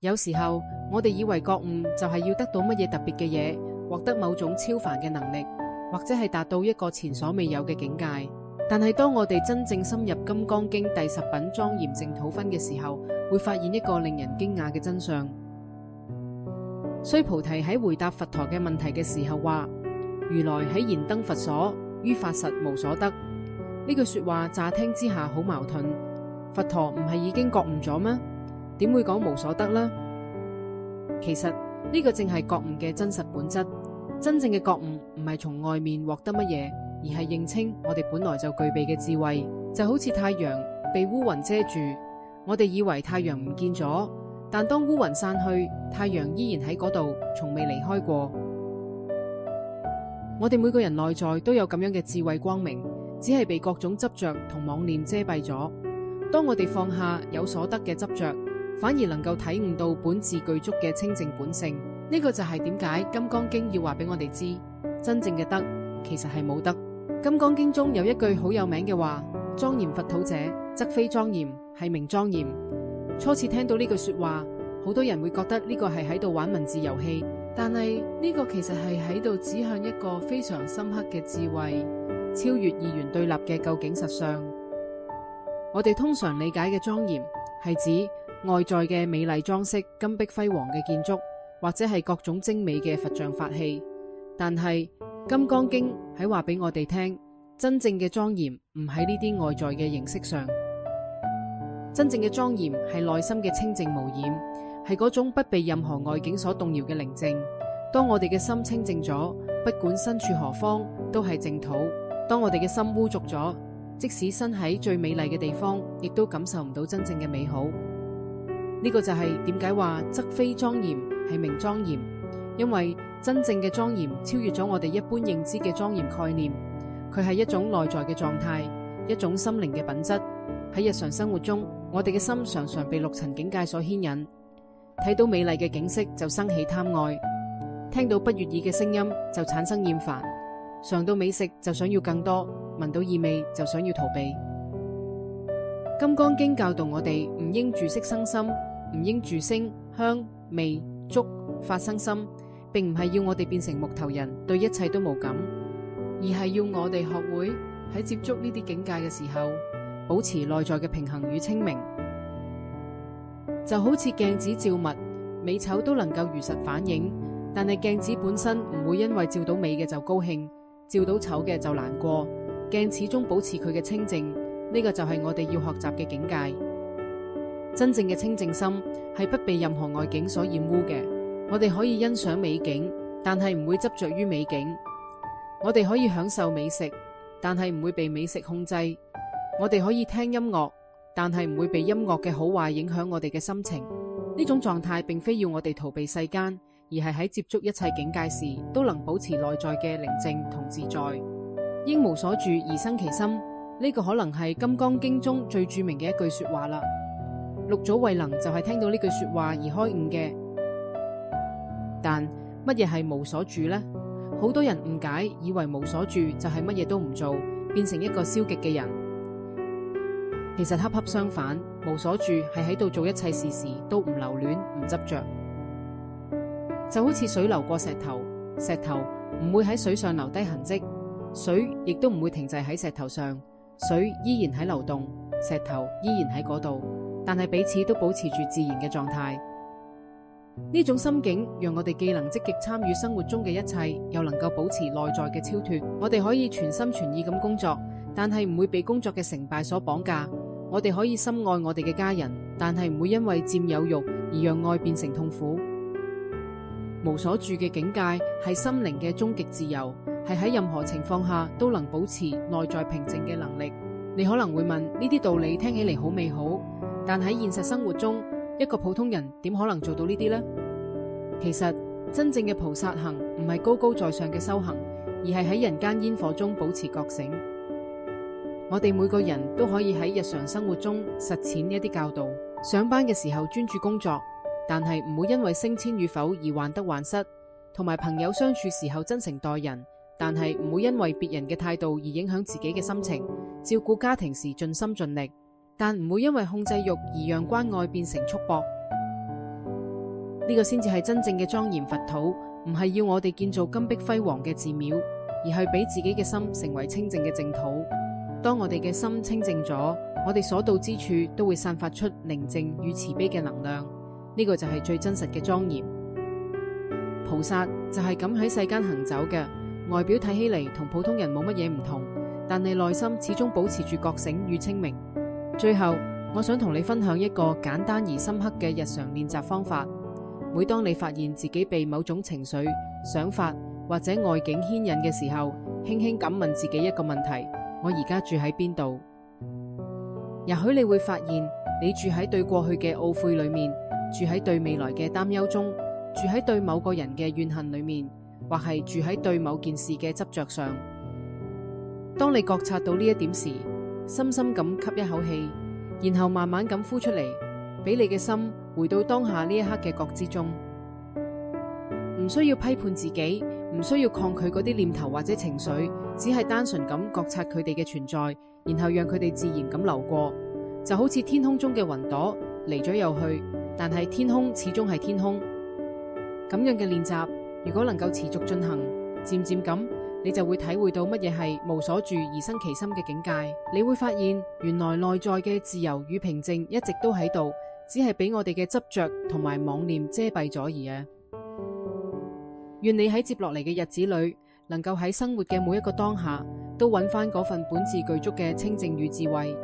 有時候我哋以為覺悟就係要得到乜嘢特別嘅嘢，獲得某種超凡嘅能力，或者係達到一個前所未有嘅境界。但係當我哋真正深入《金剛經》第10品莊嚴淨土分嘅時候，會發現一個令人驚訝嘅真相。須菩提喺回答佛陀嘅問題嘅時候話：如來喺燃燈佛所，於法實無所得。呢句說話乍聽之下好矛盾。佛陀唔係已經覺悟咗咩？點會講無所得呢？其實呢個正係覺悟嘅真實本質。真正嘅覺悟唔係從外面獲得乜嘢，而係認清我哋本來就具備嘅智慧。就好似太陽被烏雲遮住，我哋以為太陽唔見咗，但當烏雲散去，太陽依然喺嗰度，從未離開過。我哋每個人內在都有咁樣嘅智慧光明，只係被各種執着同妄念遮蔽咗。當我哋放下有所得嘅執着，反而能夠體悟到本自具足嘅清淨本性。呢個就係點解《金剛經》要話俾我哋知，真正嘅德其實係冇得。《金剛經》中有一句好有名嘅話：莊嚴佛土者，則非莊嚴，係名莊嚴。初次聽到呢句說話，好多人會覺得呢個係喺度玩文字遊戲，但係呢個其實係喺度指向一個非常深刻嘅智慧，超越二元對立嘅究竟實相。我哋通常理解嘅莊嚴係指外在嘅美麗裝飾、金碧輝煌嘅建築，或者係各種精美嘅佛像法器。但係《金剛經》喺話俾我哋聽，真正嘅莊嚴唔喺呢啲外在嘅形式上，真正嘅莊嚴係內心嘅清淨無染，係嗰種不被任何外境所動搖嘅寧靜。當我哋嘅心清淨咗，不管身處何方都係淨土。當我哋嘅心污濁咗，即使身喺最美麗嘅地方，亦都感受唔到真正嘅美好。呢個就係點解話則非莊嚴，係名莊嚴，因為真正嘅莊嚴超越咗我哋一般認知嘅莊嚴概念，佢係一種內在嘅狀態，一種心靈嘅品質。喺日常生活中，我哋嘅心常常被六塵境界所牽引，睇到美麗嘅景色就生起貪愛，聽到不悅耳嘅聲音就產生厭煩，嘗到美食就想要更多，聞到異味就想要逃避。金剛經教導我哋唔應住色生心，唔應住聲香味觸法生心，並唔係要我哋變成木頭人，對一切都無感，而係要我哋學會喺接觸呢啲境界嘅時候，保持內在嘅平衡與清明。就好似鏡子照物，美醜都能夠如實反映，但係鏡子本身唔會因為照到美嘅就高興，照到醜嘅就難過。鏡始終保持佢嘅清淨，呢個就係我哋要學習嘅境界。真正嘅清淨心係不被任何外境所染污嘅。我哋可以欣賞美景，但係唔會執着於美景；我哋可以享受美食，但係唔會被美食控制；我哋可以聽音樂，但係唔會被音樂嘅好壞影響我哋嘅心情。呢種狀態並非要我哋逃避世間，而係喺接觸一切境界時都能保持內在嘅寧靜同自在。應無所住而生其心，呢個可能係《金剛經》中最著名嘅一句說話啦。六祖慧能就係聽到呢句說話而開悟嘅。但乜嘢係無所住呢？好多人誤解，以為無所住就係乜嘢都唔做，變成一個消極嘅人。其實恰恰相反，無所住係喺度做一切事時都唔留戀、唔執着。就好似水流過石頭，石頭唔會喺水上留低痕跡，水亦都唔會停滯喺石頭上，水依然喺流動，石頭依然喺嗰度，但係彼此都保持住自然嘅狀態。呢種心境讓我哋既能積極參與生活中嘅一切，又能夠保持內在嘅超脫。我哋可以全心全意咁工作，但係唔會被工作嘅成敗所綁架。我哋可以深愛我哋嘅家人，但係唔會因為佔有欲而讓愛變成痛苦。無所住嘅境界係心靈嘅終極自由，係喺任何情況下都能保持內在平靜嘅能力。你可能會問，呢啲道理聽起嚟好美好，但喺現實生活中，一個普通人點可能做到呢啲呢？其實真正嘅菩薩行唔係高高在上嘅修行，而係喺人間煙火中保持覺醒。我哋每個人都可以喺日常生活中實踐呢一啲教導。上班嘅時候專注工作，但係唔會因為升遷與否而患得患失；同埋朋友相處時候真誠待人，但係唔會因為別人嘅態度而影響自己嘅心情；照顧家庭時盡心盡力，但唔會因為控制欲而讓關愛變成束縛。呢個先至係真正嘅莊嚴佛土，唔係要我哋建造金碧輝煌嘅寺廟，而係俾自己嘅心成為清淨嘅淨土。當我哋嘅心清淨咗，我哋所到之處都會散發出寧靜與慈悲嘅能量。呢個就係最真實嘅莊嚴。菩薩就係咁喺世間行走嘅，外表睇起嚟同普通人冇乜嘢唔同，但係內心始終保持住覺醒與清明。最後，我想同你分享一個簡單而深刻嘅日常練習方法。每當你發現自己被某種情緒、想法或者外境牽引嘅時候，輕輕咁問自己一個問題：我而家住喺邊度？也許你會發現，你住喺對過去嘅懊悔裏面，住喺對未來嘅擔憂中，住喺對某個人嘅怨恨裏面，或係住喺對某件事嘅執着上。當你覺察到呢一點時，深深咁吸一口氣，然後慢慢咁呼出嚟，俾你嘅心回到當下呢一刻嘅覺知中。唔需要批判自己，唔需要抗拒嗰啲念頭或者情緒，只係單純咁覺察佢哋嘅存在，然後讓佢哋自然咁流過，就好似天空中嘅雲朵嚟咗又去，但係天空始終係天空。咁樣嘅練習，如果能夠持續進行，漸漸咁，你就會體會到乜嘢係無所住而生其心嘅境界。你會發現，原來內在嘅自由與平靜一直都喺度，只係俾我哋嘅執着同埋妄念遮蔽咗而已。願你喺接落嚟嘅日子裏，能夠喺生活嘅每一個當下，都揾翻嗰份本自具足嘅清淨與智慧。